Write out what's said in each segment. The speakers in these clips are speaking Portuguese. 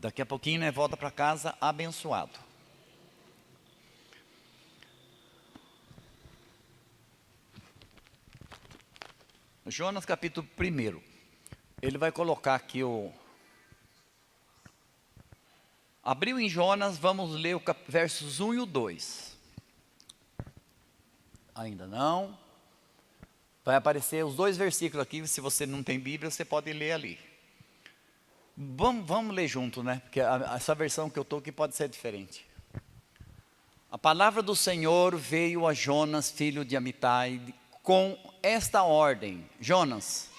Daqui a pouquinho, né, volta para casa abençoado. Jonas capítulo 1. Ele vai colocar aqui o... Abriu em Jonas, vamos ler versos 1 e o 2. Ainda não. Vai aparecer os 2 versículos aqui, se você não tem Bíblia, você pode ler ali. Vamos ler junto, né? Porque essa versão que eu estou aqui pode ser diferente. A palavra do Senhor veio a Jonas, filho de Amitai, com esta ordem: Jonas,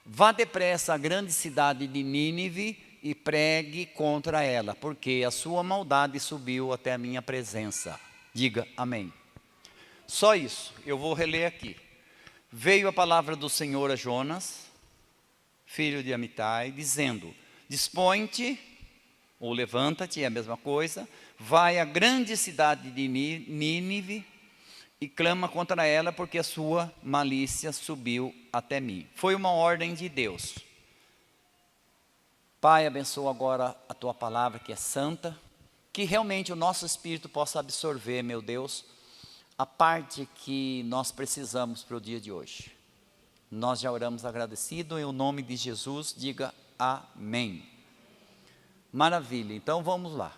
vá depressa à grande cidade de Nínive e pregue contra ela, porque a sua maldade subiu até a minha presença. Diga amém. Só isso, eu vou reler aqui. Veio a palavra do Senhor a Jonas, filho de Amitai, dizendo: dispõe-te, ou levanta-te, é a mesma coisa, vai à grande cidade de Nínive e clama contra ela, porque a sua malícia subiu até mim. Foi uma ordem de Deus. Pai, abençoa agora a tua palavra que é santa, que realmente o nosso espírito possa absorver, meu Deus, a parte que nós precisamos para o dia de hoje. Nós já oramos agradecido, em nome de Jesus, diga amém. Maravilha, então vamos lá.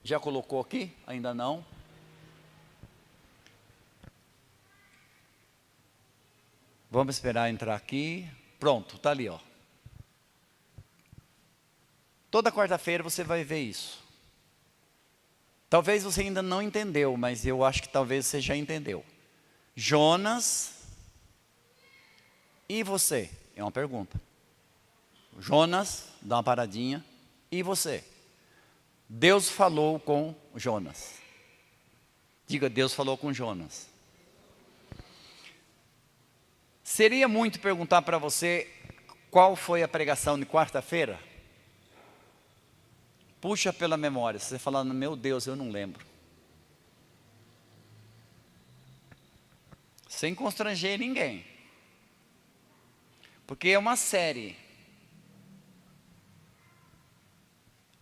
Já colocou aqui? Ainda não? Vamos esperar entrar aqui. Pronto, está ali, ó. Toda quarta-feira você vai ver isso. Talvez você ainda não entendeu, mas eu acho que talvez você já entendeu. Jonas e você? É uma pergunta. Jonas, dá uma paradinha. E você? Deus falou com Jonas. Diga, Deus falou com Jonas. Seria muito perguntar para você qual foi a pregação de quarta-feira? Puxa pela memória, você falando, meu Deus, eu não lembro. Sem constranger ninguém. Porque é uma série.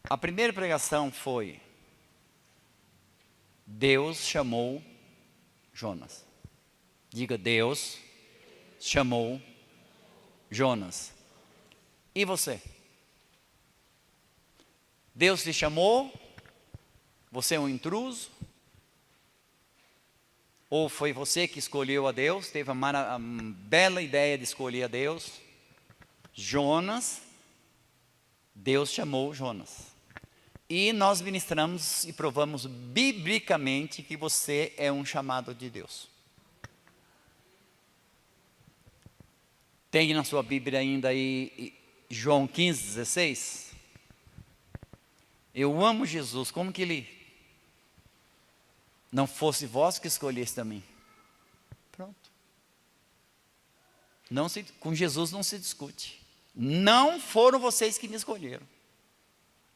A primeira pregação foi: Deus chamou Jonas. Diga, Deus chamou Jonas. E você? Deus te chamou? Você é um intruso? Ou foi você que escolheu a Deus? Teve a bela ideia de escolher a Deus? Jonas, Deus chamou Jonas. E nós ministramos e provamos biblicamente que você é um chamado de Deus. Tem na sua Bíblia ainda aí João 15:16? Eu amo Jesus, como que ele não fosse vós que escolhesse também? Pronto. Com Jesus não se discute. Não foram vocês que me escolheram,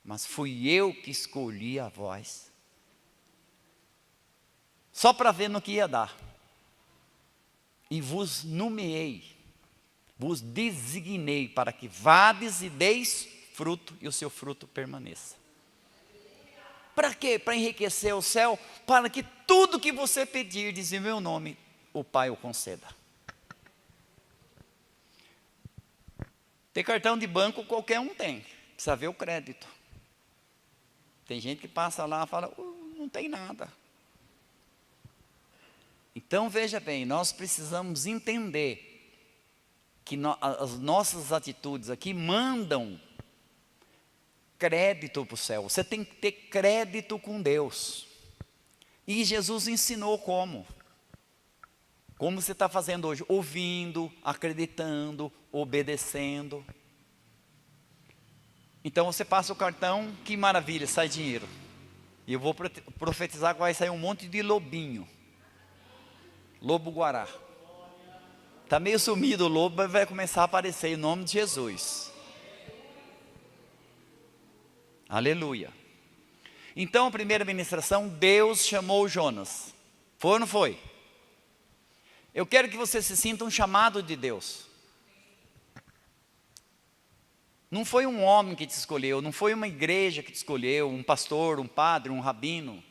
mas fui eu que escolhi a vós. Só para ver no que ia dar. E vos nomeei, vos designei para que vades e deis fruto e o seu fruto permaneça. Para quê? Para enriquecer o céu, para que tudo que você pedirdes em meu nome, o Pai o conceda. Ter cartão de banco qualquer um tem, precisa ver o crédito. Tem gente que passa lá e fala, não tem nada. Então veja bem, nós precisamos entender que as nossas atitudes aqui mandam crédito para o céu. Você tem que ter crédito com Deus. E Jesus ensinou como. Como você está fazendo hoje? Ouvindo, acreditando, obedecendo. Então você passa o cartão, que maravilha, sai dinheiro. E eu vou profetizar que vai sair um monte de lobinho. Lobo-guará. Está meio sumido o lobo, mas vai começar a aparecer em nome de Jesus. Aleluia. Então a primeira ministração, Deus chamou Jonas. Foi ou não foi? Eu quero que você se sinta um chamado de Deus. Não foi um homem que te escolheu, não foi uma igreja que te escolheu, um pastor, um padre, um rabino.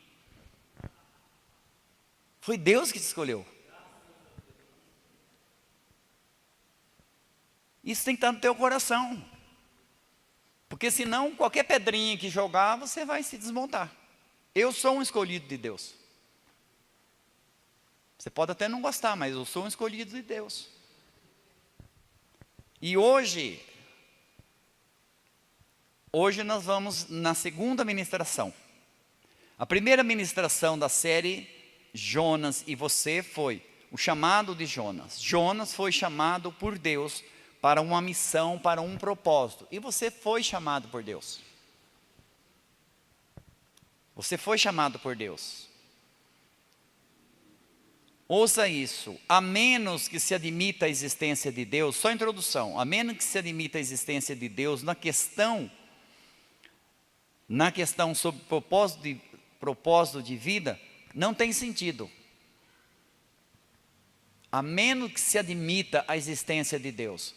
Foi Deus que te escolheu. Isso tem que estar no teu coração. Porque senão, qualquer pedrinha que jogar, você vai se desmontar. Eu sou um escolhido de Deus. Você pode até não gostar, mas eu sou um escolhido de Deus. E hoje nós vamos na segunda ministração. A primeira ministração da série Jonas e você foi o chamado de Jonas. Jonas foi chamado por Deus para uma missão, para um propósito. E você foi chamado por Deus. Você foi chamado por Deus. Ouça isso, a menos que se admita a existência de Deus, só introdução, a menos que se admita a existência de Deus na questão sobre propósito de vida, não tem sentido. A menos que se admita a existência de Deus.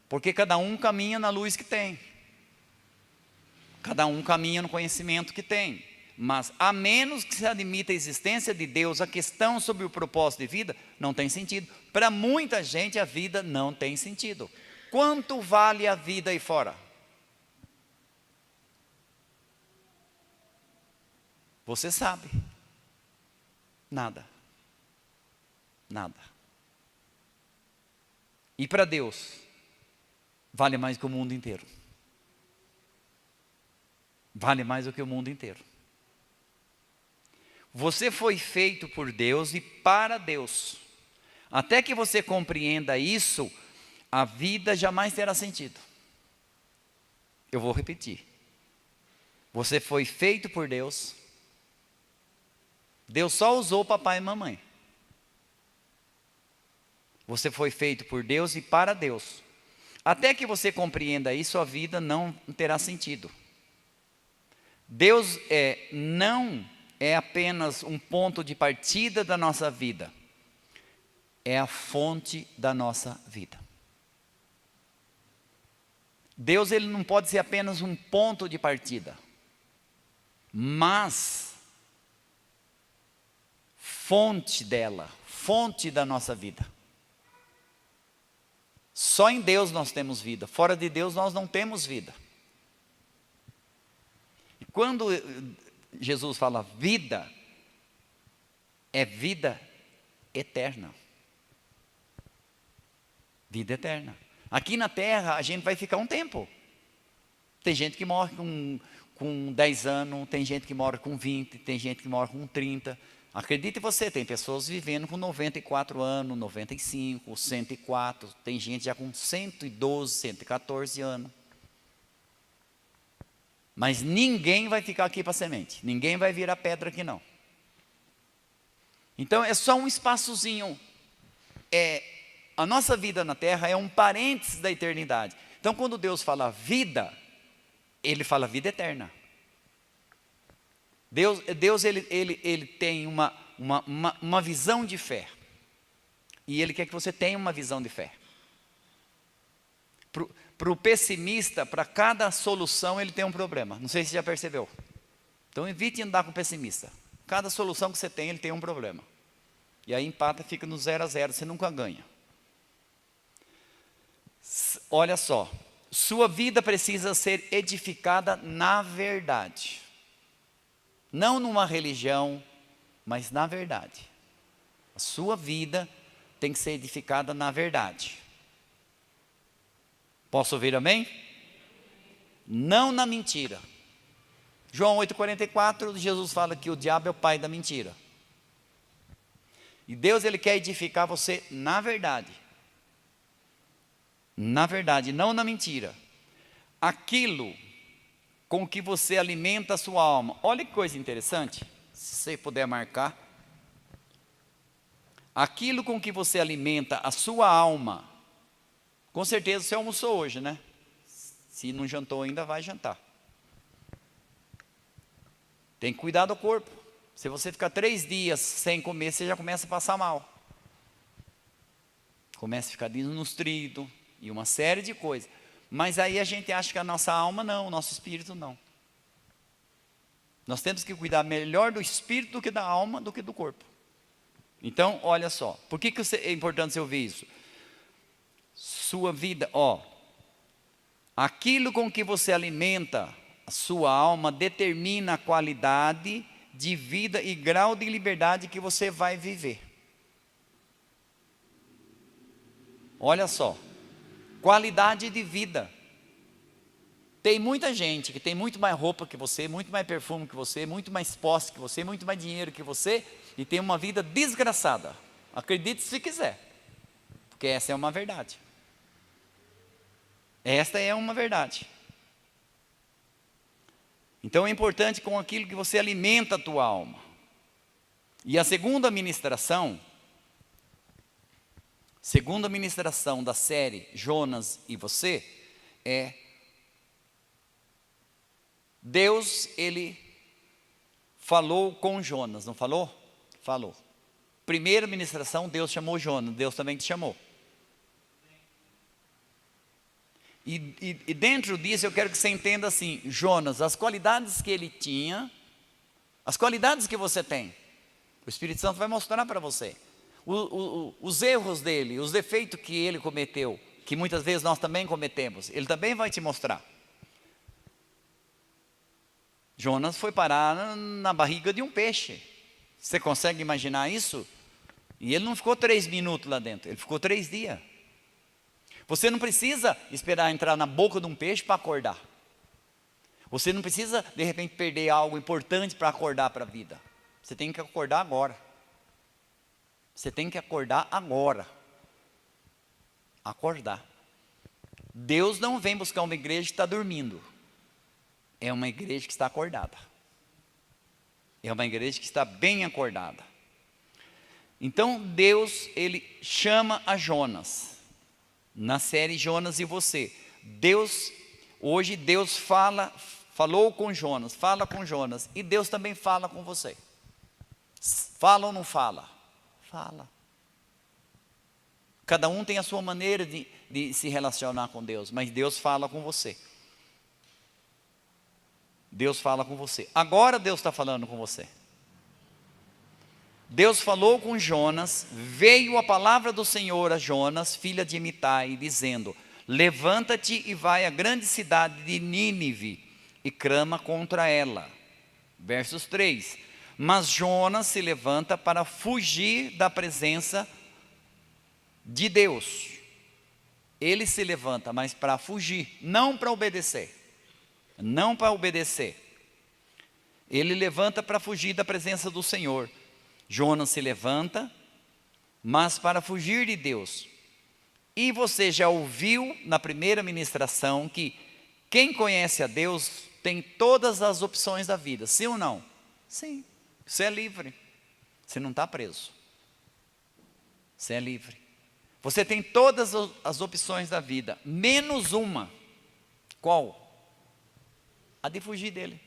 Porque cada um caminha na luz que tem. Cada um caminha no conhecimento que tem. Mas a menos que se admita a existência de Deus, a questão sobre o propósito de vida não tem sentido. Para muita gente a vida não tem sentido. Quanto vale a vida aí fora? Você sabe. Nada. Nada. E para Deus, vale mais que o mundo inteiro. Vale mais do que o mundo inteiro. Você foi feito por Deus e para Deus. Até que você compreenda isso, a vida jamais terá sentido. Eu vou repetir. Você foi feito por Deus. Deus só usou papai e mamãe. Você foi feito por Deus e para Deus. Até que você compreenda isso, a vida não terá sentido. Deus não é apenas um ponto de partida da nossa vida. É a fonte da nossa vida. Deus, ele não pode ser apenas um ponto de partida, mas fonte dela, fonte da nossa vida. Só em Deus nós temos vida, fora de Deus nós não temos vida. E quando Jesus fala vida, é vida eterna. Vida eterna. Aqui na terra a gente vai ficar um tempo. Tem gente que morre com 10 anos, tem gente que morre com 20, tem gente que morre com 30. Acredite você, tem pessoas vivendo com 94 anos, 95, 104, tem gente já com 112, 114 anos. Mas ninguém vai ficar aqui para semente, ninguém vai virar pedra aqui não. Então é só um espaçozinho, a nossa vida na terra é um parênteses da eternidade. Então quando Deus fala vida, Ele fala vida eterna. Deus ele tem uma visão de fé. E Ele quer que você tenha uma visão de fé. Para o pessimista, para cada solução ele tem um problema. Não sei se você já percebeu. Então evite andar com o pessimista. Cada solução que você tem, ele tem um problema. E aí empata, fica no 0 a 0, você nunca ganha. Olha só, sua vida precisa ser edificada na verdade. Não numa religião, mas na verdade. A sua vida tem que ser edificada na verdade. Posso ouvir amém? Não na mentira. João 8,44, Jesus fala que o diabo é o pai da mentira. E Deus, Ele quer edificar você na verdade. Na verdade, não na mentira. Aquilo com que você alimenta a sua alma. Olha que coisa interessante, se você puder marcar. Aquilo com que você alimenta a sua alma. Com certeza você almoçou hoje, né? Se não jantou ainda, vai jantar. Tem que cuidar do corpo. Se você ficar 3 dias sem comer, você já começa a passar mal. Começa a ficar desnutrido e uma série de coisas. Mas aí a gente acha que a nossa alma não, o nosso espírito não. Nós temos que cuidar melhor do espírito do que da alma, do que do corpo. Então, olha só, por que é importante você ouvir isso? Sua vida, aquilo com que você alimenta a sua alma determina a qualidade de vida e grau de liberdade que você vai viver. Olha só, qualidade de vida. Tem muita gente que tem muito mais roupa que você, muito mais perfume que você, muito mais posse que você, muito mais dinheiro que você, e tem uma vida desgraçada. Acredite se quiser, porque essa é uma verdade. Esta é uma verdade. Então é importante com aquilo que você alimenta a tua alma. E a segunda ministração da série Jonas e você é Deus, ele falou com Jonas, não falou? Falou. Primeira ministração, Deus chamou Jonas, Deus também te chamou. E dentro disso eu quero que você entenda assim, Jonas, as qualidades que ele tinha, as qualidades que você tem, o Espírito Santo vai mostrar para você. Os erros dele, os defeitos que ele cometeu, que muitas vezes nós também cometemos, ele também vai te mostrar. Jonas foi parar na barriga de um peixe. Você consegue imaginar isso? E ele não ficou 3 minutos lá dentro, ele ficou 3 dias. Você não precisa esperar entrar na boca de um peixe para acordar. Você não precisa, de repente, perder algo importante para acordar para a vida. Você tem que acordar agora. Você tem que acordar agora. Acordar. Deus não vem buscar uma igreja que está dormindo. É uma igreja que está acordada. É uma igreja que está bem acordada. Então Deus, ele chama a Jonas. Na série Jonas e você. Hoje Deus falou com Jonas, fala com Jonas. E Deus também fala com você. Fala ou não fala? Fala. Cada um tem a sua maneira de se relacionar com Deus, mas Deus fala com você. Deus fala com você. Agora Deus está falando com você. Deus falou com Jonas, veio a palavra do Senhor a Jonas, filha de Amitai, dizendo: levanta-te e vai à grande cidade de Nínive e clama contra ela. Versos 3. Mas Jonas se levanta para fugir da presença de Deus. Ele se levanta, mas para fugir, não para obedecer. Não para obedecer. Ele levanta para fugir da presença do Senhor. Jonas se levanta, mas para fugir de Deus. E você já ouviu na primeira ministração que quem conhece a Deus tem todas as opções da vida, sim ou não? Sim, você é livre, você não está preso. Você é livre. Você tem todas as opções da vida, menos uma. Qual? A de fugir dele.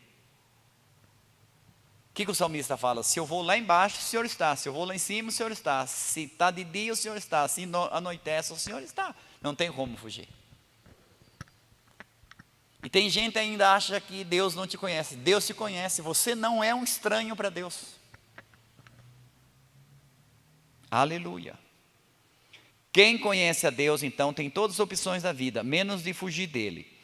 O que o salmista fala? Se eu vou lá embaixo, o Senhor está. Se eu vou lá em cima, o Senhor está. Se está de dia, o Senhor está. Se anoitece, o Senhor está. Não tem como fugir. E tem gente que ainda acha que Deus não te conhece. Deus te conhece. Você não é um estranho para Deus. Aleluia. Quem conhece a Deus, então, tem todas as opções da vida, menos de fugir dele.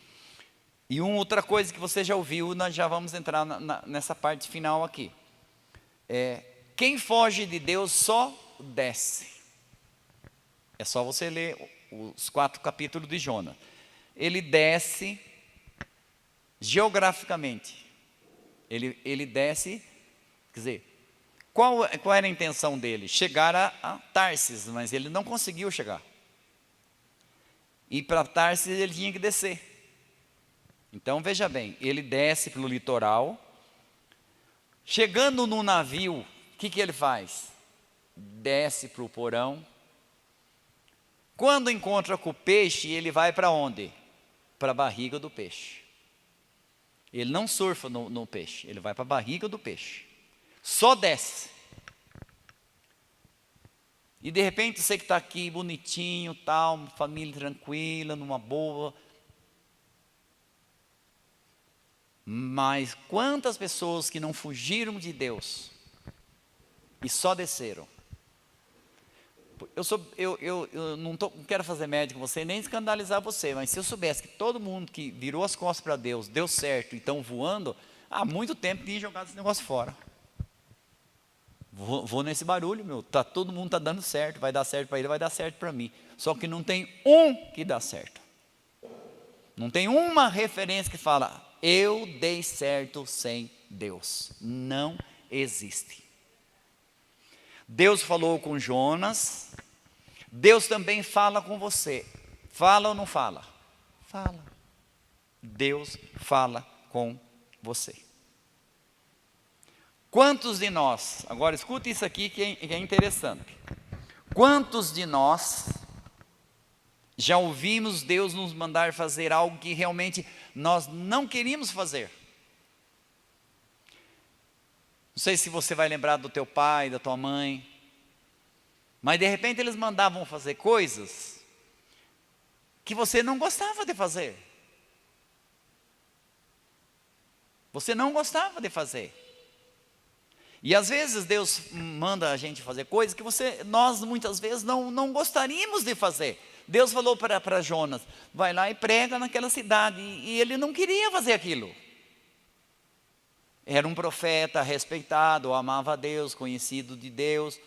E uma outra coisa que você já ouviu, nós já vamos entrar nessa parte final aqui. Quem foge de Deus só desce. É só você ler os 4 capítulos de Jonas. Ele desce geograficamente. Ele desce, quer dizer, qual era a intenção dele? Chegar a Tarsis, mas ele não conseguiu chegar. E para Tarsis ele tinha que descer. Então veja bem, ele desce pelo litoral. Chegando no navio, o que ele faz? Desce para o porão. Quando encontra com o peixe, ele vai para onde? Para a barriga do peixe. Ele não surfa no peixe, ele vai para a barriga do peixe. Só desce. E de repente você que está aqui bonitinho, tal, família tranquila, numa boa. Mas quantas pessoas que não fugiram de Deus e só desceram? Eu não quero fazer média com você, nem escandalizar você, mas se eu soubesse que todo mundo que virou as costas para Deus, deu certo e estão voando, há muito tempo tinha jogado esse negócio fora. Vou nesse barulho, meu, todo mundo está dando certo, vai dar certo para ele, vai dar certo para mim. Só que não tem um que dá certo. Não tem uma referência que fala, eu dei certo sem Deus. Não existe. Deus falou com Jonas, Deus também fala com você. Fala ou não fala? Fala. Deus fala com você. Quantos de nós, agora escuta isso aqui que é interessante. Quantos de nós já ouvimos Deus nos mandar fazer algo que realmente nós não queríamos fazer? Não sei se você vai lembrar do teu pai, da tua mãe, mas de repente eles mandavam fazer coisas que você não gostava de fazer. Você não gostava de fazer. E às vezes Deus manda a gente fazer coisas que nós muitas vezes não gostaríamos de fazer. Deus falou para Jonas, vai lá e prega naquela cidade, e ele não queria fazer aquilo. Era um profeta respeitado, amava a Deus, conhecido de Deus,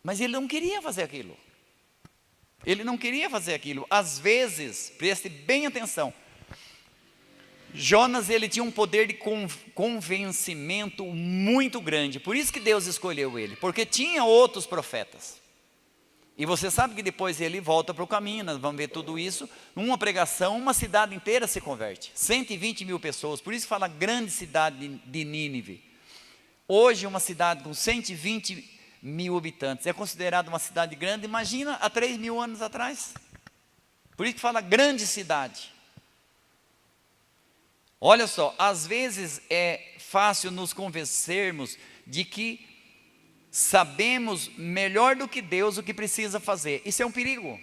mas ele não queria fazer aquilo. Ele não queria fazer aquilo. Às vezes, preste bem atenção, Jonas, ele tinha um poder de convencimento muito grande, por isso que Deus escolheu ele, porque tinha outros profetas. E você sabe que depois ele volta para o caminho, nós vamos ver tudo isso. Numa pregação, uma cidade inteira se converte. 120 mil pessoas, por isso fala grande cidade de Nínive. Hoje uma cidade com 120 mil habitantes, é considerada uma cidade grande, imagina há 3 mil anos atrás. Por isso que fala grande cidade. Olha só, às vezes é fácil nos convencermos de que sabemos melhor do que Deus o que precisa fazer. Isso é um perigo.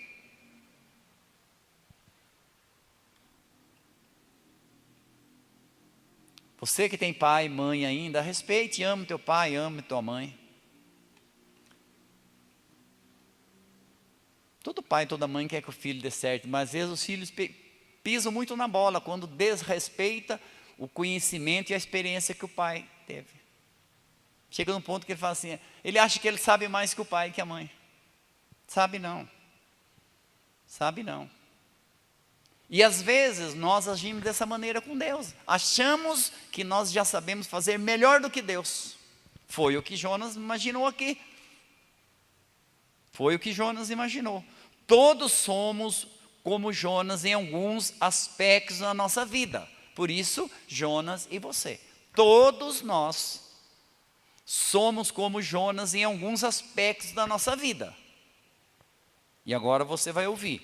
Você que tem pai e mãe ainda, respeite e ame teu pai, ame tua mãe. Todo pai e toda mãe quer que o filho dê certo, mas às vezes os filhos pisam muito na bola quando desrespeita o conhecimento e a experiência que o pai teve. Chega num ponto que ele fala assim, ele acha que ele sabe mais que o pai e que a mãe. Sabe não. Sabe não. E às vezes nós agimos dessa maneira com Deus. Achamos que nós já sabemos fazer melhor do que Deus. Foi o que Jonas imaginou aqui. Foi o que Jonas imaginou. Todos somos como Jonas em alguns aspectos da nossa vida. Por isso, Jonas e você. Todos nós somos como Jonas em alguns aspectos da nossa vida. E agora você vai ouvir.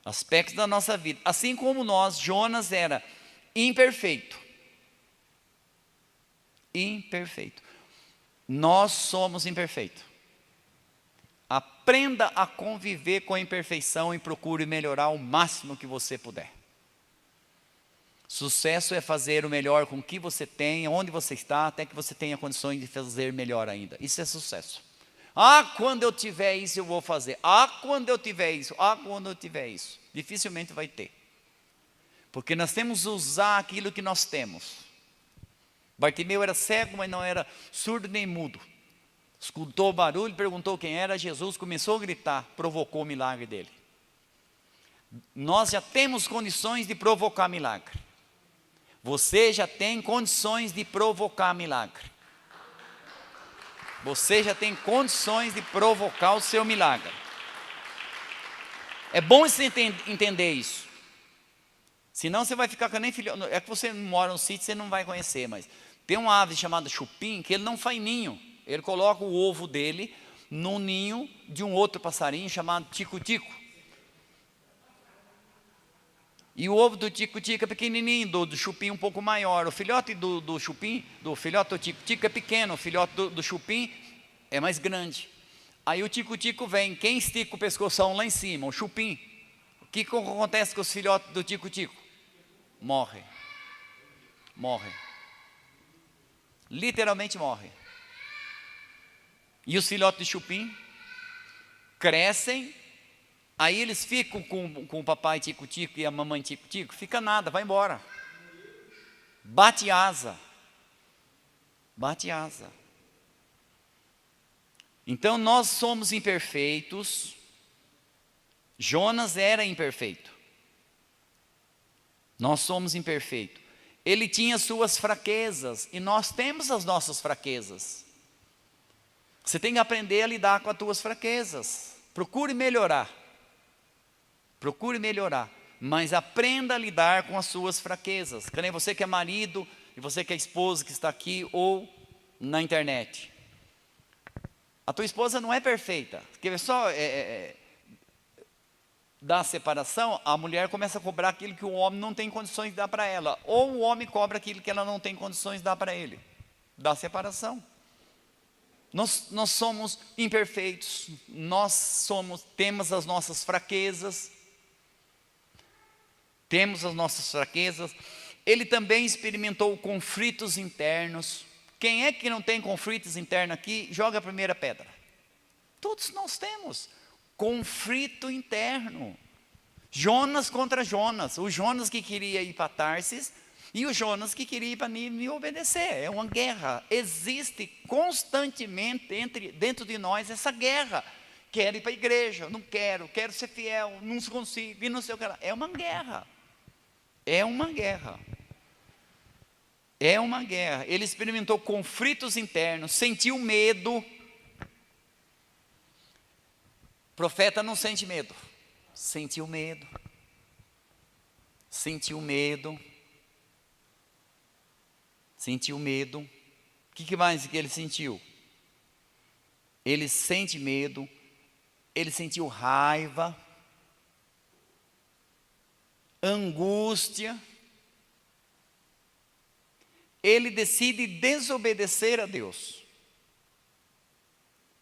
Aspectos da nossa vida. Assim como nós, Jonas era imperfeito. Imperfeito. Nós somos imperfeitos. Aprenda a conviver com a imperfeição e procure melhorar o máximo que você puder. Sucesso é fazer o melhor com o que você tem, onde você está, até que você tenha condições de fazer melhor ainda. Isso é sucesso. Ah, quando eu tiver isso eu vou fazer. Ah, quando eu tiver isso. Ah, quando eu tiver isso. Dificilmente vai ter. Porque nós temos que usar aquilo que nós temos. Bartimeu era cego, mas não era surdo nem mudo. Escutou o barulho, perguntou quem era, Jesus começou a gritar, provocou o milagre dele. Nós já temos condições de provocar milagre. Você já tem condições de provocar milagre. Você já tem condições de provocar o seu milagre. É bom você entender isso. Senão você vai ficar com nem filho. É que você mora num sítio, você não vai conhecer, mas tem uma ave chamada chupim que ele não faz ninho. Ele coloca o ovo dele no ninho de um outro passarinho chamado tico-tico. E o ovo do tico-tico é pequenininho, do chupim um pouco maior. O filhote do chupim, do filhote do tico-tico é pequeno, o filhote do chupim é mais grande. Aí o tico-tico vem, quem estica o pescoção lá em cima? O chupim. O que acontece com os filhotes do tico-tico? Morre. morre. Literalmente morre. E os filhotes de chupim crescem, aí eles ficam com o papai tico-tico e a mamãe tico-tico, fica nada, vai embora. Bate asa. Bate asa. Então nós somos imperfeitos. Jonas era imperfeito. Nós somos imperfeitos. Ele tinha suas fraquezas e nós temos as nossas fraquezas. Você tem que aprender a lidar com as tuas fraquezas. Procure melhorar. Procure melhorar. Mas aprenda a lidar com as suas fraquezas. Que nem você que é marido e você que é esposa que está aqui ou na internet. A tua esposa não é perfeita. Porque só da separação, a mulher começa a cobrar aquilo que o homem não tem condições de dar para ela. Ou o homem cobra aquilo que ela não tem condições de dar para ele. Da separação. Nós somos imperfeitos, temos as nossas fraquezas, Ele também experimentou conflitos internos. Quem é que não tem conflitos internos aqui? Joga a primeira pedra. Todos nós temos conflito interno. Jonas contra Jonas, o Jonas que queria ir para Tarsis, e o Jonas que queria ir para Nínive obedecer. É uma guerra. Existe constantemente dentro de nós essa guerra. Quero ir para a igreja, não quero ser fiel, não consigo, e não sei o que lá. É uma guerra. É uma guerra. É uma guerra. Ele experimentou conflitos internos, sentiu medo. O profeta não sente medo. Sentiu medo. Sentiu medo. Sentiu medo. O que mais que ele sentiu? Ele sente medo. Ele sentiu raiva. Angústia. Ele decide desobedecer a Deus.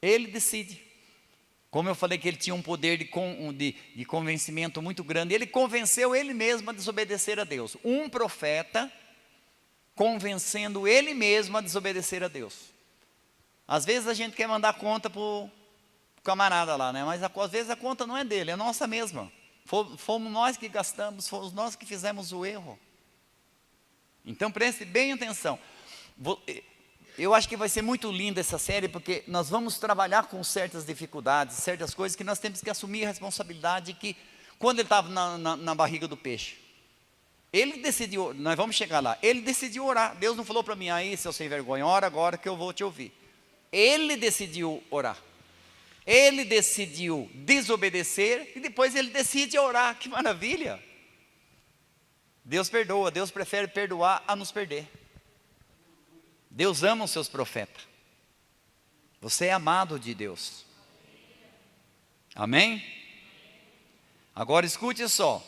Ele decide. Como eu falei que ele tinha um poder de convencimento muito grande, ele convenceu ele mesmo a desobedecer a Deus. Um profeta convencendo ele mesmo a desobedecer a Deus. Às vezes a gente quer mandar conta para o camarada lá, né? Mas às vezes a conta não é dele, é nossa mesma. Fomos nós que gastamos, fomos nós que fizemos o erro. Então preste bem atenção. Eu acho que vai ser muito linda essa série, porque nós vamos trabalhar com certas dificuldades, certas coisas que nós temos que assumir a responsabilidade que quando ele estava na barriga do peixe, ele decidiu, nós vamos chegar lá, ele decidiu orar. Deus não falou para mim, aí seu sem vergonha, ora agora que eu vou te ouvir. Ele decidiu orar. Ele decidiu desobedecer e depois ele decide orar. Que maravilha! Deus perdoa, Deus prefere perdoar a nos perder. Deus ama os seus profetas. Você é amado de Deus. Amém? Agora escute só.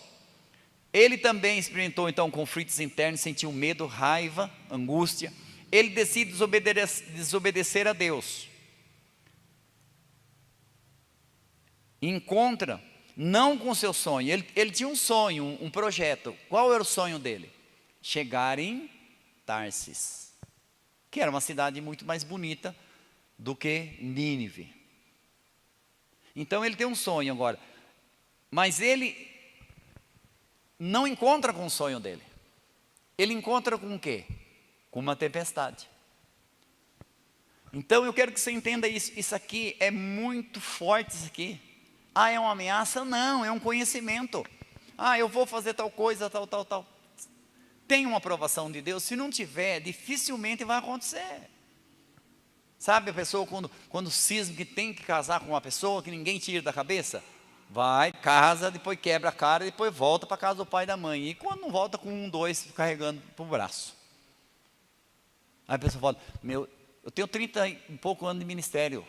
Ele também experimentou então conflitos internos, sentiu medo, raiva, angústia. Ele decide desobedecer a Deus. Encontra, não com seu sonho. Ele tinha um sonho, um projeto. Qual era o sonho dele? Chegar em Tarsis, que era uma cidade muito mais bonita do que Nínive. Então ele tem um sonho agora. Mas ele não encontra com o sonho dele. Ele encontra com o quê? Com uma tempestade. Então eu quero que você entenda isso. Isso aqui é muito forte, isso aqui. Ah, é uma ameaça? Não, é um conhecimento. Ah, eu vou fazer tal coisa, tal. Tem uma aprovação de Deus. Se não tiver, dificilmente vai acontecer. Sabe a pessoa quando cisma que tem que casar com uma pessoa que ninguém tira da cabeça? Vai, casa, depois quebra a cara, depois volta para casa do pai e da mãe. E quando não volta com 2 carregando para o braço. Aí a pessoa fala, eu tenho 30 e pouco anos de ministério.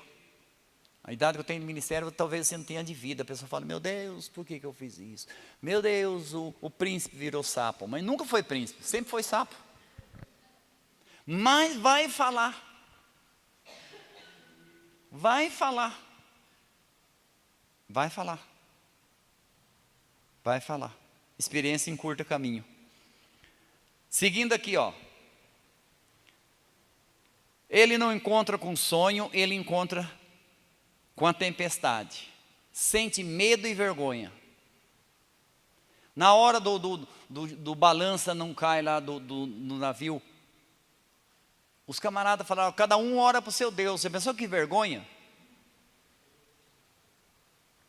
A idade que eu tenho de ministério, talvez você não tenha de vida. A pessoa fala, meu Deus, por que eu fiz isso? Meu Deus, o príncipe virou sapo. Mas nunca foi príncipe, sempre foi sapo. Mas vai falar. Vai falar. Vai falar. Vai falar. Experiência encurta caminho. Seguindo aqui, Ele não encontra com sonho, ele encontra com a tempestade. Sente medo e vergonha. Na hora do balança não cai lá do navio, os camaradas falaram, cada um ora para o seu Deus. Você pensou que vergonha?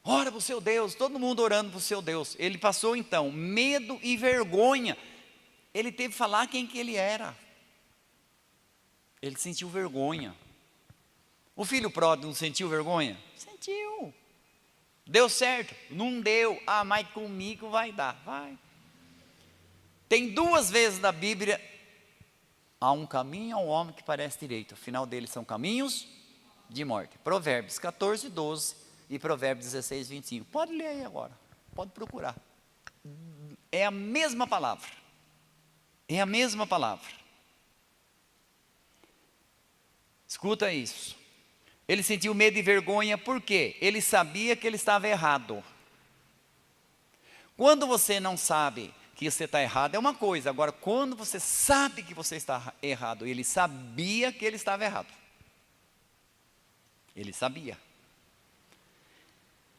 Ora para o seu Deus, todo mundo orando para o seu Deus. Ele passou então medo e vergonha. Ele teve que falar quem que ele era. Ele sentiu vergonha. O filho pródigo não sentiu vergonha? Sentiu. Deu certo? Não deu. Ah, mas comigo vai dar. Vai. Tem 2 vezes na Bíblia, há um caminho ao homem que parece direito. Afinal deles são caminhos de morte. Provérbios 14, 12 e Provérbios 16, 25. Pode ler aí agora. Pode procurar. É a mesma palavra. É a mesma palavra. Escuta isso. Ele sentiu medo e vergonha, por quê? Ele sabia que ele estava errado. Quando você não sabe que você está errado, é uma coisa. Agora, quando você sabe que você está errado, ele sabia que ele estava errado. Ele sabia.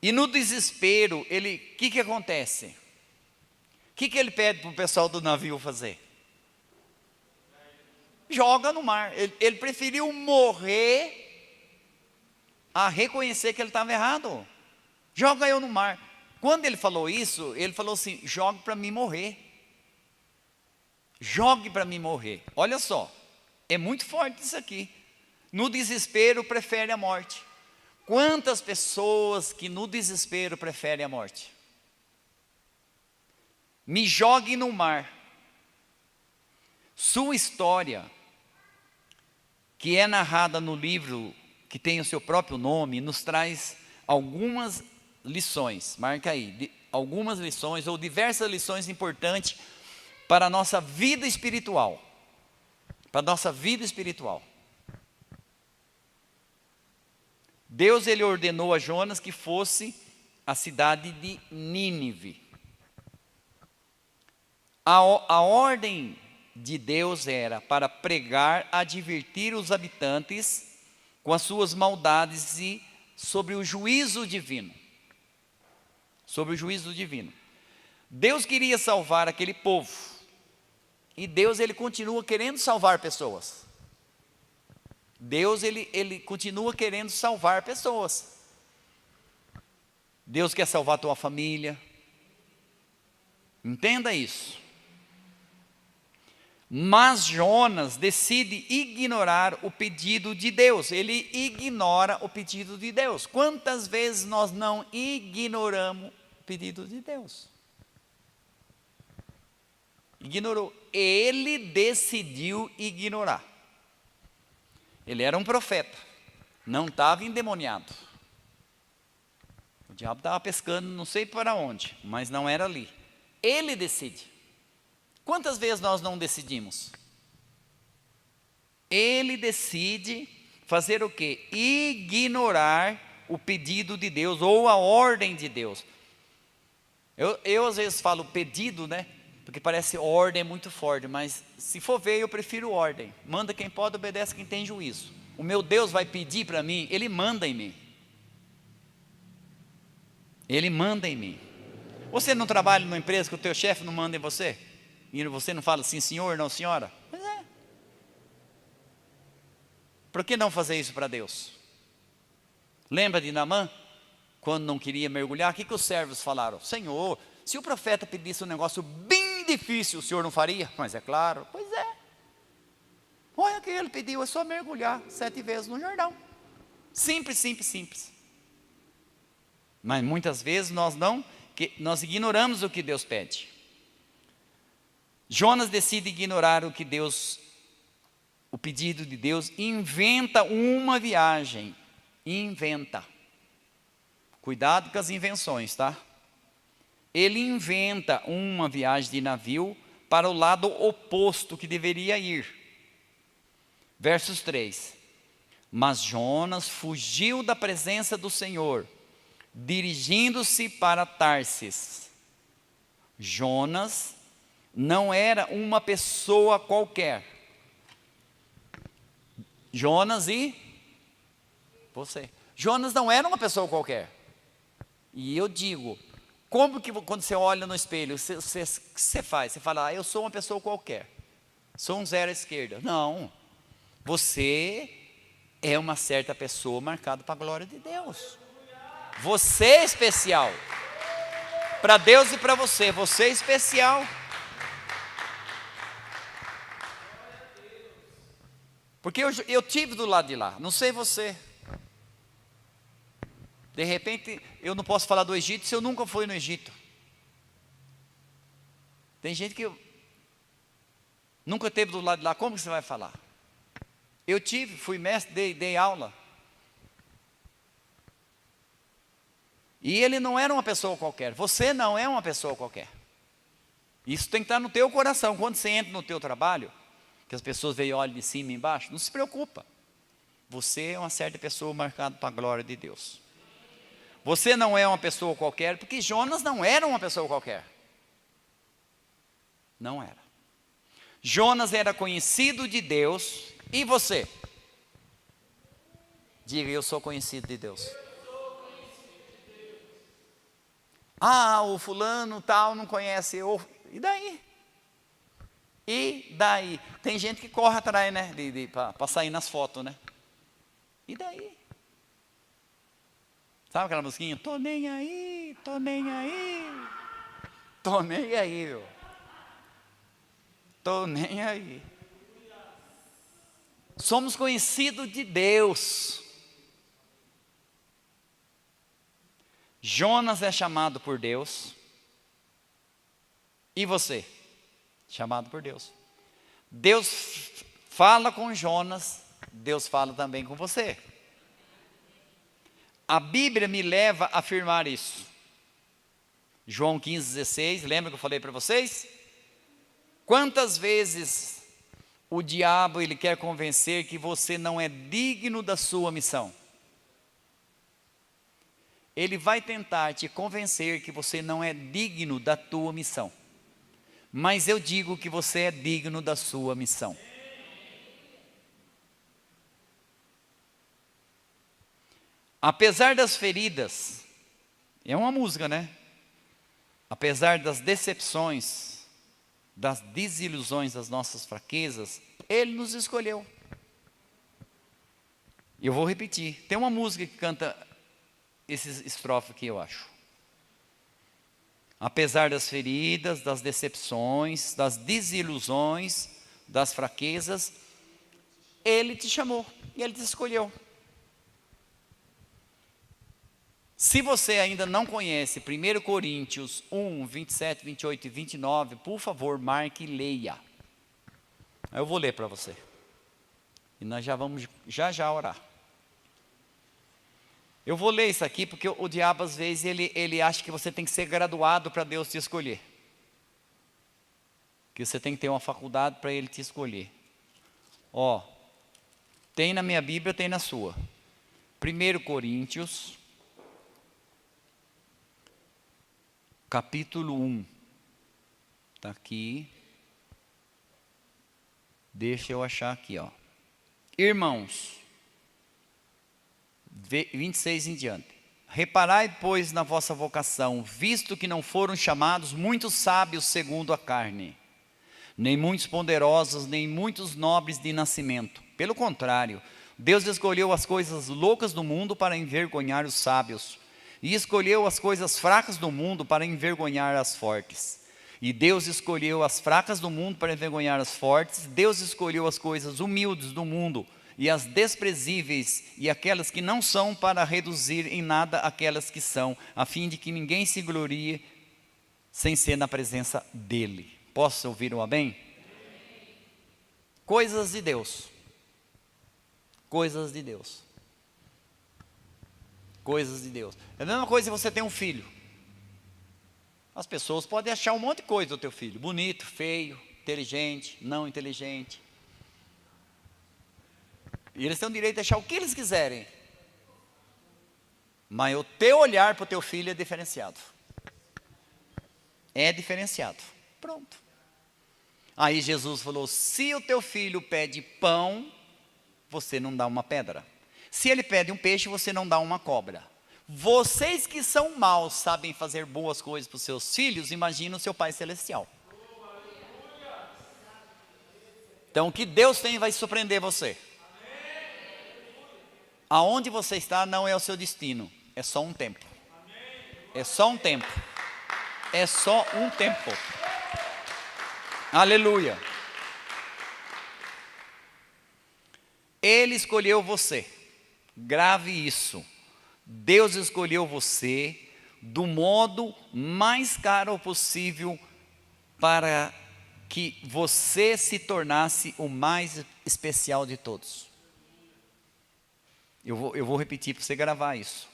E no desespero, o que acontece? O que ele pede para o pessoal do navio fazer? Joga no mar. Ele preferiu morrer a reconhecer que ele estava errado. Joga eu no mar. Quando ele falou isso, ele falou assim, jogue para mim morrer. Jogue para mim morrer. Olha só, é muito forte isso aqui. No desespero prefere a morte. Quantas pessoas que no desespero preferem a morte? Me jogue no mar. Sua história, que é narrada no livro que tem o seu próprio nome, nos traz algumas lições. Marca aí, algumas lições ou diversas lições importantes para a nossa vida espiritual. Para a nossa vida espiritual. Deus ele ordenou a Jonas que fosse a cidade de Nínive. A ordem de Deus era para pregar, advertir os habitantes com as suas maldades e sobre o juízo divino. Sobre o juízo divino. Deus queria salvar aquele povo. E Deus ele continua querendo salvar pessoas. Deus ele continua querendo salvar pessoas. Deus quer salvar a tua família. Entenda isso. Mas Jonas decide ignorar o pedido de Deus. Ele ignora o pedido de Deus. Quantas vezes nós não ignoramos o pedido de Deus? Ignorou. Ele decidiu ignorar. Ele era um profeta. Não estava endemoniado. O diabo estava pescando não sei para onde, mas não era ali. Ele decide. Quantas vezes nós não decidimos? Ele decide fazer o quê? Ignorar o pedido de Deus ou a ordem de Deus. Eu às vezes falo pedido, né? Porque parece ordem é muito forte, mas se for ver eu prefiro ordem. Manda quem pode, obedece quem tem juízo. O meu Deus vai pedir para mim, Ele manda em mim. Ele manda em mim. Você não trabalha numa empresa que o teu chefe não manda em você? E você não fala assim, senhor, não senhora? Pois é. Por que não fazer isso para Deus? Lembra de Naamã? Quando não queria mergulhar, o que os servos falaram? Senhor, se o profeta pedisse um negócio bem difícil, o senhor não faria? Mas é claro, pois é. Olha o que ele pediu, é só mergulhar 7 vezes no Jordão. Simples, simples, simples. Mas muitas vezes nós ignoramos o que Deus pede. Jonas decide ignorar o pedido de Deus, inventa uma viagem. Inventa. Cuidado com as invenções, tá? Ele inventa uma viagem de navio para o lado oposto que deveria ir. Versos 3. Mas Jonas fugiu da presença do Senhor, dirigindo-se para Tarsis. Jonas não era uma pessoa qualquer. Jonas e você. Jonas não era uma pessoa qualquer. E eu digo, como que quando você olha no espelho, você faz? Você fala, eu sou uma pessoa qualquer. Sou um zero à esquerda. Não. Você é uma certa pessoa marcada para a glória de Deus. Você é especial. Para Deus e para você. Você é especial. Porque eu tive do lado de lá. Não sei você. De repente, eu não posso falar do Egito se eu nunca fui no Egito. Tem gente que nunca teve do lado de lá. Como que você vai falar? Eu tive, fui mestre, dei aula. E ele não era uma pessoa qualquer. Você não é uma pessoa qualquer. Isso tem que estar no teu coração. Quando você entra no teu trabalho, que as pessoas veem e olham de cima e embaixo, não se preocupa. Você é uma certa pessoa marcada para a glória de Deus. Você não é uma pessoa qualquer, porque Jonas não era uma pessoa qualquer. Não era. Jonas era conhecido de Deus. E você? Diga, eu sou conhecido de Deus. O fulano tal não conhece. E daí? E daí? Tem gente que corre atrás, né? Para sair nas fotos, né? E daí? Sabe aquela musiquinha? Tô nem aí, tô nem aí. Tô nem aí, meu. Tô nem aí. Somos conhecidos de Deus. Jonas é chamado por Deus. E você? Chamado por Deus. Deus fala com Jonas, Deus fala também com você. A Bíblia me leva a afirmar isso. João 15,16, lembra que eu falei para vocês? Quantas vezes o diabo ele quer convencer que você não é digno da sua missão? Ele vai tentar te convencer que você não é digno da tua missão. Mas eu digo que você é digno da sua missão. Apesar das feridas, é uma música, né? Apesar das decepções, das desilusões, das nossas fraquezas, Ele nos escolheu. Eu vou repetir, tem uma música que canta esse estrofe aqui, eu acho. Apesar das feridas, das decepções, das desilusões, das fraquezas, Ele te chamou e Ele te escolheu. Se você ainda não conhece 1 Coríntios 1, 27, 28 e 29, por favor, marque e leia. Eu vou ler para você. E nós já vamos já orar. Eu vou ler isso aqui porque o diabo às vezes ele acha que você tem que ser graduado para Deus te escolher. Que você tem que ter uma faculdade para Ele te escolher. Tem na minha Bíblia, tem na sua. 1 Coríntios, capítulo 1. Está aqui. Deixa eu achar aqui, Irmãos, 26 em diante. Reparai, pois, na vossa vocação, visto que não foram chamados muitos sábios segundo a carne, nem muitos poderosos, nem muitos nobres de nascimento. Pelo contrário, Deus escolheu as coisas loucas do mundo para envergonhar os sábios, e escolheu as coisas fracas do mundo para envergonhar as fortes. E Deus escolheu as fracas do mundo para envergonhar as fortes. Deus escolheu as coisas humildes do mundo e as desprezíveis e aquelas que não são, para reduzir em nada aquelas que são, a fim de que ninguém se glorie sem ser na presença dEle. Posso ouvir um amém? Coisas de Deus. Coisas de Deus. Coisas de Deus. É a mesma coisa se você tem um filho. As pessoas podem achar um monte de coisa do teu filho. Bonito, feio, inteligente, não inteligente. E eles têm o direito de achar o que eles quiserem. Mas o teu olhar para o teu filho é diferenciado. É diferenciado. Pronto. Aí Jesus falou, se o teu filho pede pão, você não dá uma pedra. Se ele pede um peixe, você não dá uma cobra. Vocês que são maus sabem fazer boas coisas para os seus filhos, imagina o seu Pai Celestial. Então o que Deus tem vai surpreender você. Aonde você está não é o seu destino, é só um tempo. É só um tempo. É só um tempo. Aleluia. Ele escolheu você. Grave isso. Deus escolheu você do modo mais caro possível para que você se tornasse o mais especial de todos. Eu vou repetir para você gravar isso.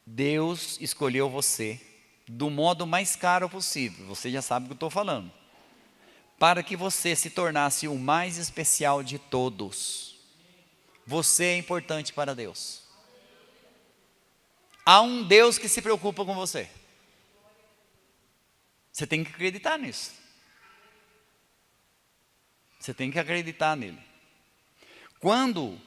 Deus escolheu você do modo mais caro possível. Você já sabe o que eu estou falando. Para que você se tornasse o mais especial de todos. Você é importante para Deus. Há um Deus que se preocupa com você. Você tem que acreditar nisso. Você tem que acreditar nele. Quando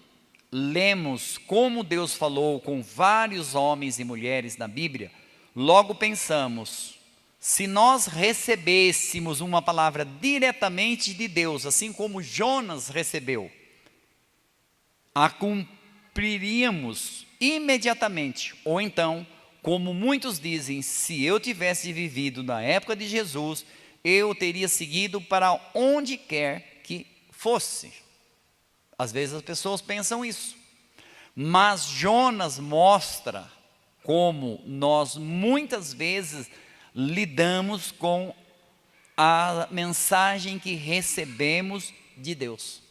lemos como Deus falou com vários homens e mulheres na Bíblia, logo pensamos, se nós recebêssemos uma palavra diretamente de Deus, assim como Jonas recebeu, a cumpriríamos imediatamente. Ou então, como muitos dizem, se eu tivesse vivido na época de Jesus, eu teria seguido para onde quer que fosse. Às vezes as pessoas pensam isso. Mas Jonas mostra como nós muitas vezes lidamos com a mensagem que recebemos de Deus.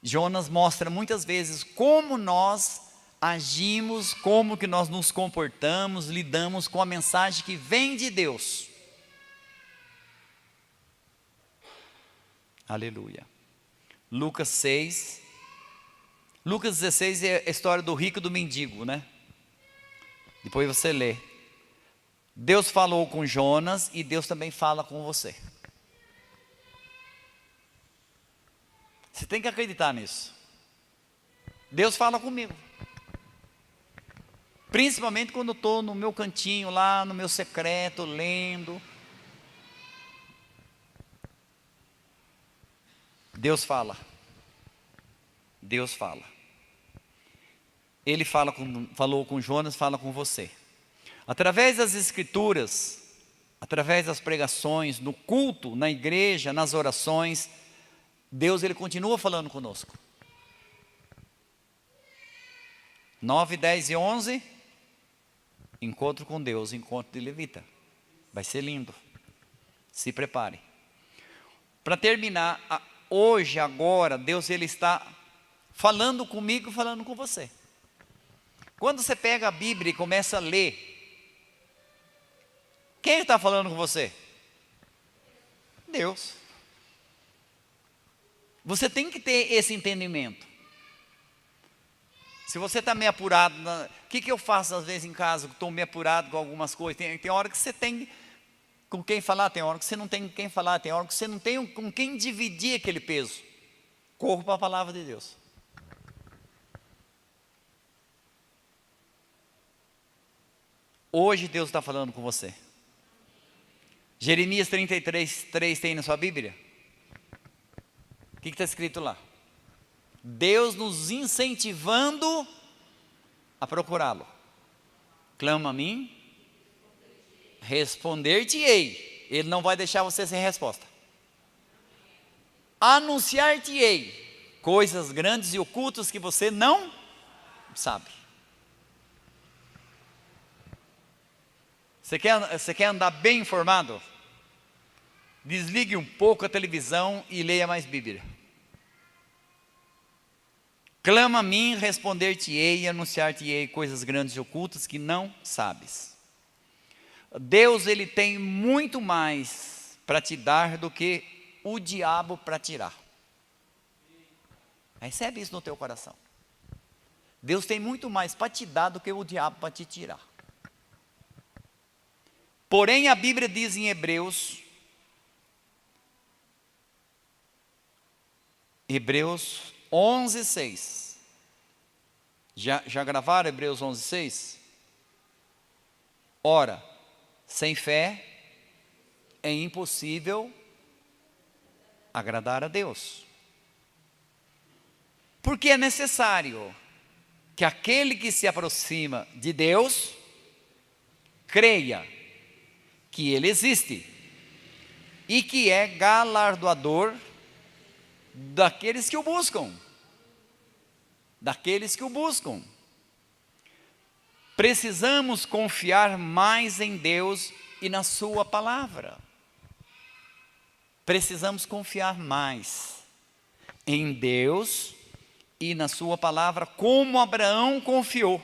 Jonas mostra muitas vezes como nós agimos, como que nós nos comportamos, lidamos com a mensagem que vem de Deus. Aleluia. Lucas 6. Lucas 16 é a história do rico e do mendigo, né? Depois você lê. Deus falou com Jonas e Deus também fala com você. Você tem que acreditar nisso. Deus fala comigo. Principalmente quando eu estou no meu cantinho lá, no meu secreto, lendo. Deus fala. Deus fala. Ele falou com Jonas, fala com você. Através das escrituras, através das pregações, no culto, na igreja, nas orações, Deus ele continua falando conosco. 9, 10 e 11, encontro com Deus, encontro de levita. Vai ser lindo. Se prepare. Para terminar, hoje, agora, Deus ele está falando comigo, falando com você. Quando você pega a Bíblia e começa a ler, quem está falando com você? Deus. Você tem que ter esse entendimento. Se você está meio apurado, o que eu faço às vezes em casa? Estou meio apurado com algumas coisas. Tem hora que você tem com quem falar, tem hora que você não tem com quem falar, tem hora que você não tem com quem dividir aquele peso. Corro para a palavra de Deus. Hoje Deus está falando com você. Jeremias 33, 3 tem na sua Bíblia? O que está escrito lá? Deus nos incentivando a procurá-lo. Clama a mim, responder-te-ei. Ele não vai deixar você sem resposta. Anunciar-te-ei coisas grandes e ocultas que você não sabe. Você quer andar bem informado? Desligue um pouco a televisão e leia mais Bíblia. Clama a mim, responder-te-ei e anunciar-te-ei coisas grandes e ocultas que não sabes. Deus ele tem muito mais para te dar do que o diabo para tirar. Recebe isso no teu coração. Deus tem muito mais para te dar do que o diabo para te tirar. Porém, a Bíblia diz em Hebreus 11:6. Já gravaram Hebreus 11:6? Ora, sem fé é impossível agradar a Deus. Porque é necessário que aquele que se aproxima de Deus creia que Ele existe e que é galardoador daqueles que o buscam. Daqueles que o buscam. Precisamos confiar mais em Deus e na sua palavra. Precisamos confiar mais em Deus e na sua palavra, como Abraão confiou.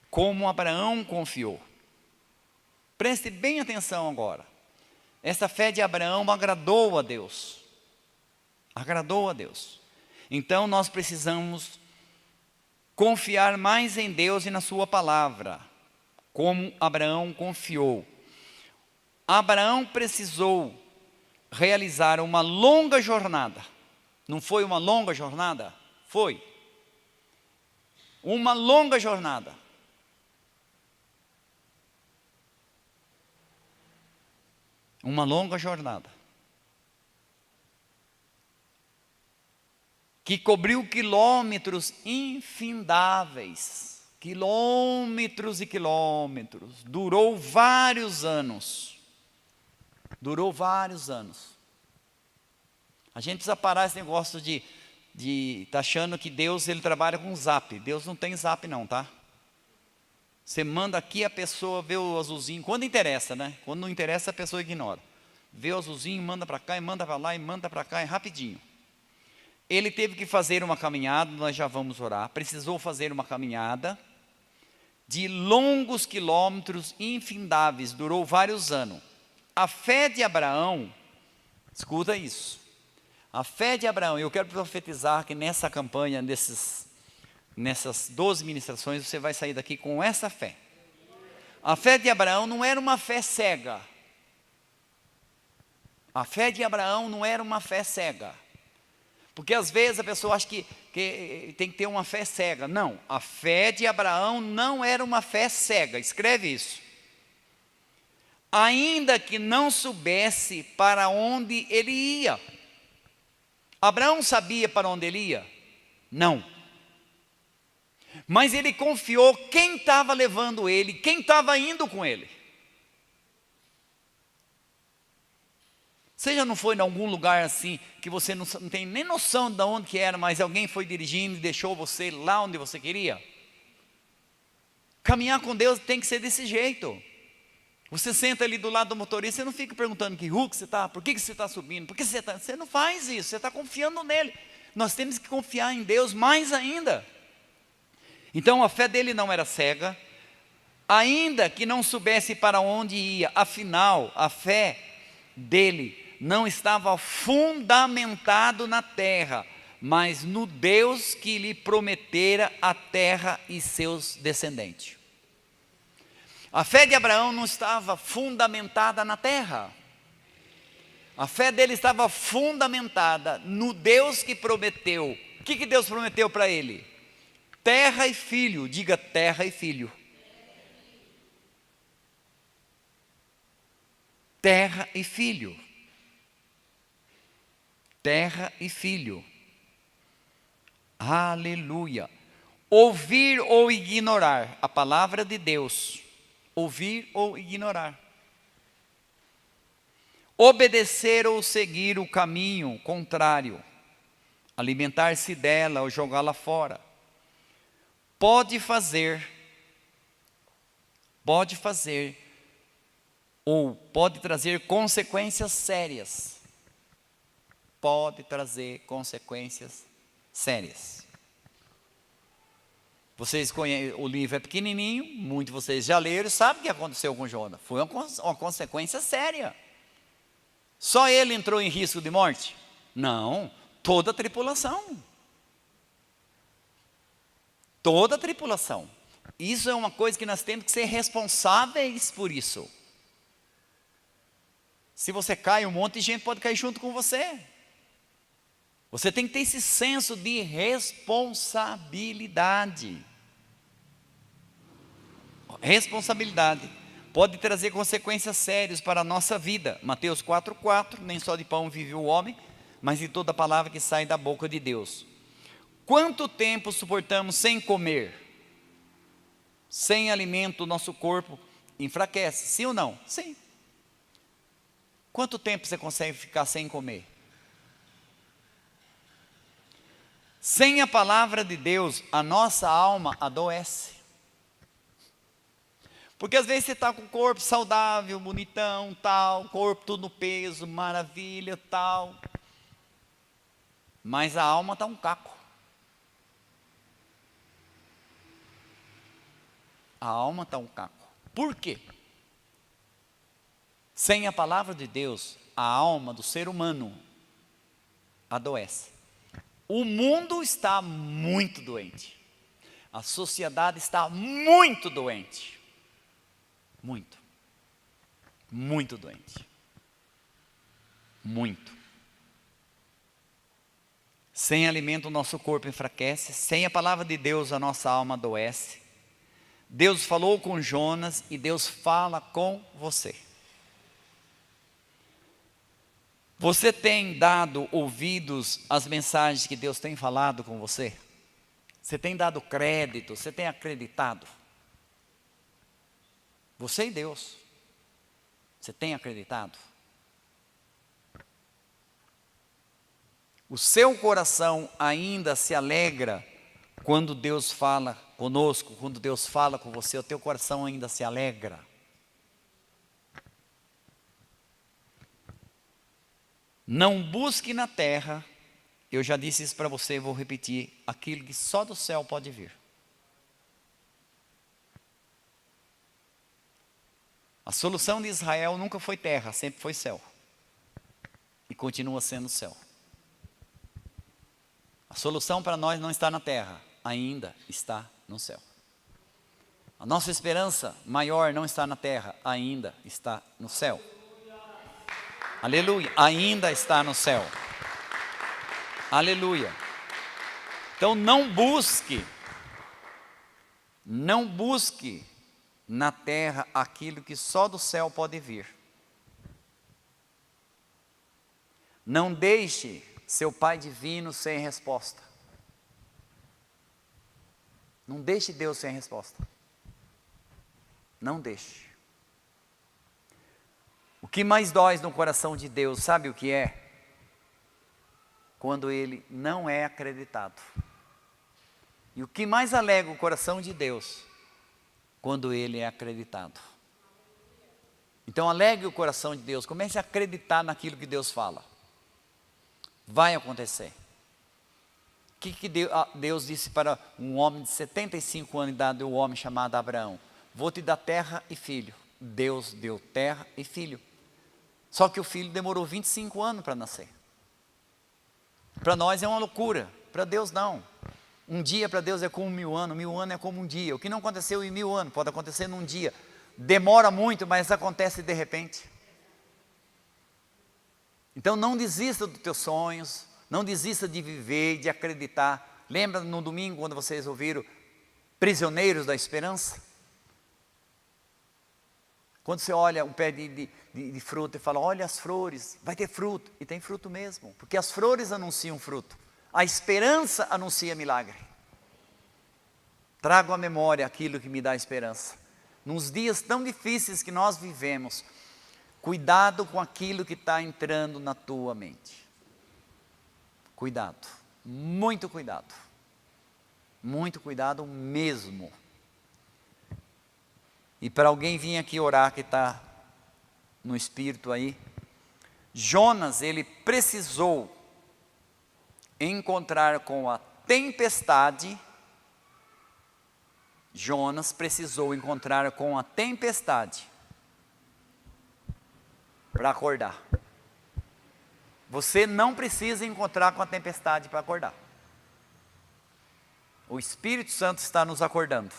Como Abraão confiou. Preste bem atenção agora. Essa fé de Abraão agradou a Deus. Agradou a Deus. Então nós precisamos confiar mais em Deus e na sua palavra, como Abraão confiou. Abraão precisou realizar uma longa jornada. Não foi uma longa jornada? Foi. Uma longa jornada. Uma longa jornada. Que cobriu quilômetros infindáveis. Quilômetros e quilômetros. Durou vários anos. Durou vários anos. A gente precisa parar esse negócio de tá achando que Deus ele trabalha com zap. Deus não tem zap não, tá? Você manda aqui, a pessoa vê o azulzinho, quando interessa, né? Quando não interessa, a pessoa ignora. Vê o azulzinho, manda para cá, e manda para lá, e manda para cá, é rapidinho. Ele teve que fazer uma caminhada, nós já vamos orar. Precisou fazer uma caminhada de longos quilômetros infindáveis, durou vários anos. A fé de Abraão, escuta isso. A fé de Abraão, eu quero profetizar que nessa campanha, nessas 12 ministrações, você vai sair daqui com essa fé. A fé de Abraão não era uma fé cega. A fé de Abraão não era uma fé cega. Porque às vezes a pessoa acha que tem que ter uma fé cega. Não, a fé de Abraão não era uma fé cega. Escreve isso. Ainda que não soubesse para onde ele ia. Abraão sabia para onde ele ia? Não. Mas ele confiou quem estava levando ele, quem estava indo com ele. Você já não foi em algum lugar assim, que você não tem nem noção de onde que era, mas alguém foi dirigindo e deixou você lá onde você queria? Caminhar com Deus tem que ser desse jeito. Você senta ali do lado do motorista, você não fica perguntando que rua que você está, por que você está subindo, por que você está... Você não faz isso, você está confiando nele. Nós temos que confiar em Deus mais ainda. Então a fé dele não era cega, ainda que não soubesse para onde ia, afinal a fé dele não estava fundamentado na terra, mas no Deus que lhe prometera a terra e seus descendentes. A fé de Abraão não estava fundamentada na terra. A fé dele estava fundamentada no Deus que prometeu. O que Deus prometeu para ele? Terra e filho. Diga terra e filho. Terra e filho. Terra e filho. Aleluia. Ouvir ou ignorar a palavra de Deus. Ouvir ou ignorar. Obedecer ou seguir o caminho contrário. Alimentar-se dela ou jogá-la fora. Pode fazer ou pode trazer consequências sérias. Pode trazer consequências sérias. Vocês conhecem, o livro é pequenininho, muitos de vocês já leram, sabem o que aconteceu com Jonas. Foi uma consequência séria. Só ele entrou em risco de morte? Não, toda a tripulação. Toda a tripulação. Isso é uma coisa que nós temos que ser responsáveis por isso. Se você cai, um monte de gente pode cair junto com você. Você tem que ter esse senso de responsabilidade. Responsabilidade pode trazer consequências sérias para a nossa vida. Mateus 4,4, nem só de pão vive o homem, mas de toda palavra que sai da boca de Deus. Quanto tempo suportamos sem comer? Sem alimento, o nosso corpo enfraquece, sim ou não? Sim. Quanto tempo você consegue ficar sem comer? Sem a palavra de Deus, a nossa alma adoece. Porque às vezes você está com o corpo saudável, bonitão, tal, corpo tudo no peso, maravilha, tal. Mas a alma está um caco. A alma está um caco. Por quê? Sem a palavra de Deus, a alma do ser humano adoece. O mundo está muito doente. A sociedade está muito doente. Muito. Muito doente. Muito. Sem alimento o nosso corpo enfraquece. Sem a palavra de Deus a nossa alma adoece. Deus falou com Jonas e Deus fala com você. Você tem dado ouvidos às mensagens que Deus tem falado com você? Você tem dado crédito? Você tem acreditado? Você e Deus. Você tem acreditado? O seu coração ainda se alegra quando Deus fala conosco, quando Deus fala com você, o teu coração ainda se alegra? Não busque na terra, eu já disse isso para você, vou repetir, aquilo que só do céu pode vir. A solução de Israel nunca foi terra, sempre foi céu. E continua sendo céu. A solução para nós não está na terra, ainda está no céu. A nossa esperança maior não está na terra, ainda está no céu. Aleluia, ainda está no céu. Aleluia. Então não busque na terra aquilo que só do céu pode vir. Não deixe seu Pai divino sem resposta. Não deixe Deus sem resposta. Não deixe. O que mais dói no coração de Deus, sabe o que é? Quando Ele não é acreditado. E o que mais alegra o coração de Deus? Quando Ele é acreditado. Então alegre o coração de Deus, comece a acreditar naquilo que Deus fala. Vai acontecer. O que Deus disse para um homem de 75 anos de idade, um homem chamado Abraão? Vou te dar terra e filho. Deus deu terra e filho. Só que o filho demorou 25 anos para nascer. Para nós é uma loucura, para Deus não. Um dia para Deus é como 1000 anos, 1000 anos é como um dia. O que não aconteceu em 1000 anos, pode acontecer num dia. Demora muito, mas acontece de repente. Então não desista dos teus sonhos, não desista de viver, de acreditar. Lembra no domingo quando vocês ouviram Prisioneiros da Esperança? Quando você olha um pé de fruta e fala, olha as flores, vai ter fruto. E tem fruto mesmo, porque as flores anunciam fruto. A esperança anuncia milagre. Trago à memória aquilo que me dá esperança. Nos dias tão difíceis que nós vivemos, cuidado com aquilo que está entrando na tua mente. Cuidado, muito cuidado. Muito cuidado mesmo. E para alguém vir aqui orar que está no espírito aí, Jonas, ele precisou encontrar com a tempestade. Jonas precisou encontrar com a tempestade para acordar. Você não precisa encontrar com a tempestade para acordar. O Espírito Santo está nos acordando.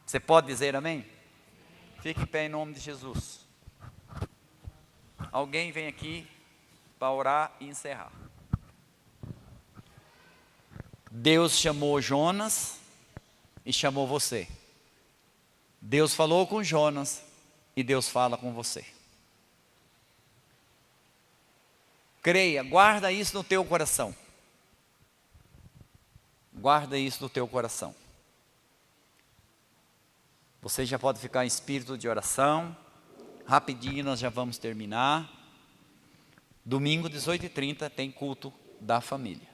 Você pode dizer amém? Fique em pé em nome de Jesus. Alguém vem aqui para orar e encerrar. Deus chamou Jonas e chamou você. Deus falou com Jonas e Deus fala com você. Creia, guarda isso no teu coração. Guarda isso no teu coração. Você já pode ficar em espírito de oração. Rapidinho nós já vamos terminar. Domingo, 18h30, tem culto da família.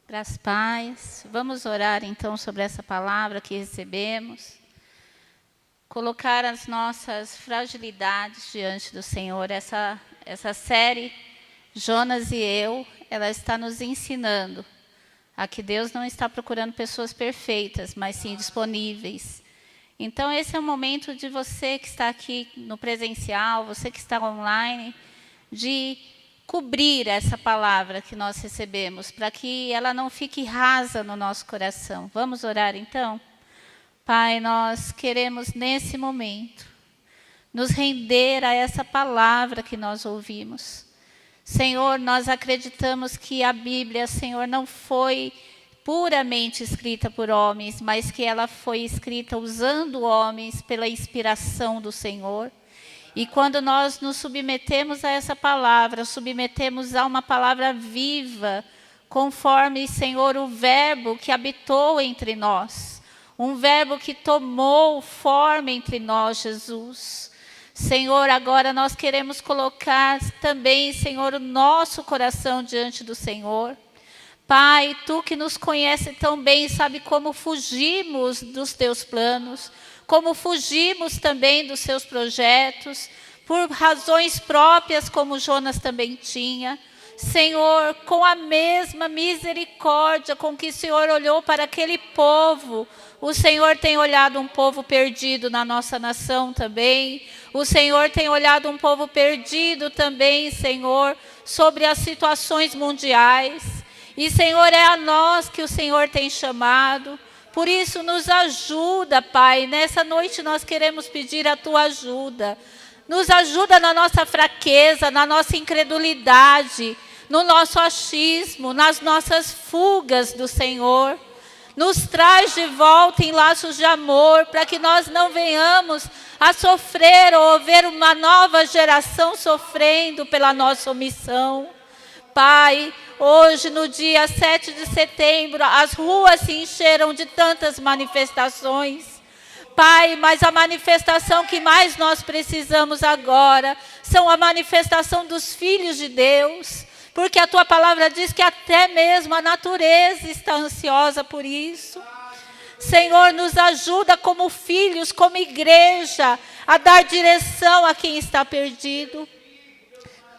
Graças a Deus. Vamos orar então sobre essa palavra que recebemos. Colocar as nossas fragilidades diante do Senhor. Essa série, Jonas e eu, ela está nos ensinando a que Deus não está procurando pessoas perfeitas, mas sim disponíveis. Então esse é o momento de você que está aqui no presencial, você que está online, de cobrir essa palavra que nós recebemos, para que ela não fique rasa no nosso coração. Vamos orar então? Pai, nós queremos nesse momento nos render a essa palavra que nós ouvimos. Senhor, nós acreditamos que a Bíblia, Senhor, não foi puramente escrita por homens, mas que ela foi escrita usando homens pela inspiração do Senhor. E quando nós nos submetemos a essa palavra, submetemos a uma palavra viva, conforme, Senhor, o verbo que habitou entre nós, um verbo que tomou forma entre nós, Jesus. Senhor, agora nós queremos colocar também, Senhor, o nosso coração diante do Senhor. Pai, Tu que nos conhece tão bem, sabe como fugimos dos Teus planos, como fugimos também dos Seus projetos, por razões próprias, como Jonas também tinha. Senhor, com a mesma misericórdia com que o Senhor olhou para aquele povo, o Senhor tem olhado um povo perdido na nossa nação também. O Senhor tem olhado um povo perdido também, Senhor, sobre as situações mundiais. E, Senhor, é a nós que o Senhor tem chamado. Por isso, nos ajuda, Pai. Nessa noite nós queremos pedir a Tua ajuda. Nos ajuda na nossa fraqueza, na nossa incredulidade, no nosso achismo, nas nossas fugas do Senhor. Nos traz de volta em laços de amor, para que nós não venhamos a sofrer ou ver uma nova geração sofrendo pela nossa omissão. Pai, hoje no dia 7 de setembro, as ruas se encheram de tantas manifestações. Pai, mas a manifestação que mais nós precisamos agora são a manifestação dos filhos de Deus, porque a Tua palavra diz que até mesmo a natureza está ansiosa por isso. Senhor, nos ajuda como filhos, como igreja, a dar direção a quem está perdido.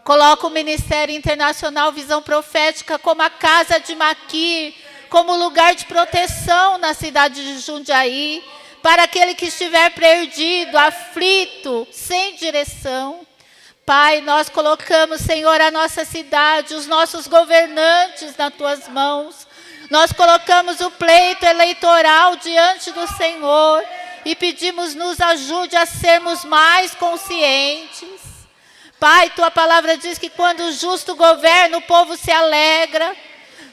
Coloca o Ministério Internacional Visão Profética como a casa de Maquir, como lugar de proteção na cidade de Jundiaí, para aquele que estiver perdido, aflito, sem direção. Pai, nós colocamos, Senhor, a nossa cidade, os nossos governantes nas Tuas mãos. Nós colocamos o pleito eleitoral diante do Senhor e pedimos, nos ajude a sermos mais conscientes. Pai, Tua palavra diz que quando o justo governa, o povo se alegra.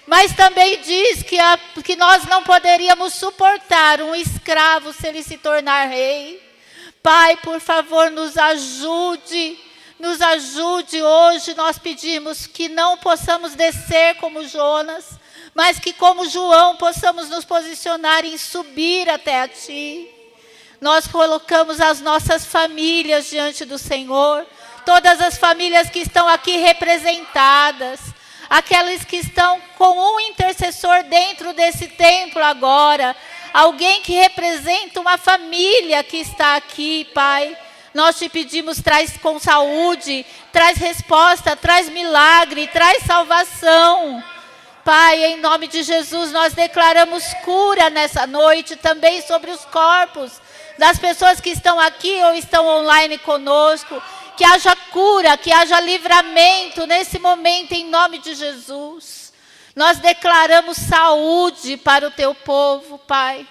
Mas também diz que nós não poderíamos suportar um escravo se ele se tornar rei. Pai, por favor, nos ajude hoje. Nós pedimos que não possamos descer como Jonas, mas que como João possamos nos posicionar em subir até a Ti. Nós colocamos as nossas famílias diante do Senhor, todas as famílias que estão aqui representadas, aqueles que estão com um intercessor dentro desse templo agora, alguém que representa uma família que está aqui, Pai. Nós Te pedimos, traz com saúde, traz resposta, traz milagre, traz salvação. Pai, em nome de Jesus, nós declaramos cura nessa noite também sobre os corpos das pessoas que estão aqui ou estão online conosco. Que haja cura, que haja livramento nesse momento, em nome de Jesus. Nós declaramos saúde para o Teu povo, Pai.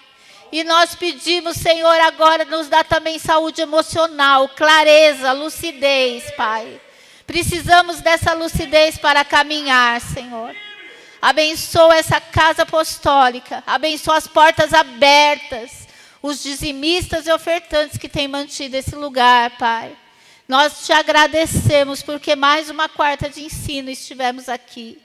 E nós pedimos, Senhor, agora nos dá também saúde emocional, clareza, lucidez, Pai. Precisamos dessa lucidez para caminhar, Senhor. Abençoa essa casa apostólica. Abençoa as portas abertas. Os dizimistas e ofertantes que têm mantido esse lugar, Pai. Nós te agradecemos porque mais uma quarta de ensino estivemos aqui.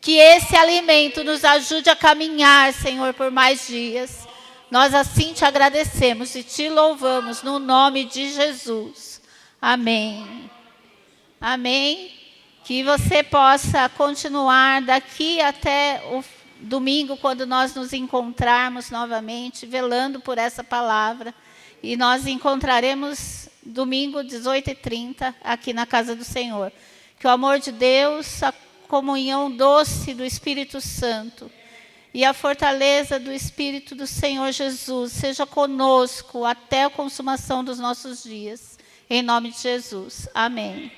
Que esse alimento nos ajude a caminhar, Senhor, por mais dias. Nós assim te agradecemos e te louvamos no nome de Jesus. Amém. Amém. Que você possa continuar daqui até o domingo, quando nós nos encontrarmos novamente, velando por essa palavra. E nós encontraremos domingo, 18h30, aqui na casa do Senhor. Que o amor de Deus, a comunhão doce do Espírito Santo e a fortaleza do Espírito do Senhor Jesus seja conosco até a consumação dos nossos dias. Em nome de Jesus. Amém.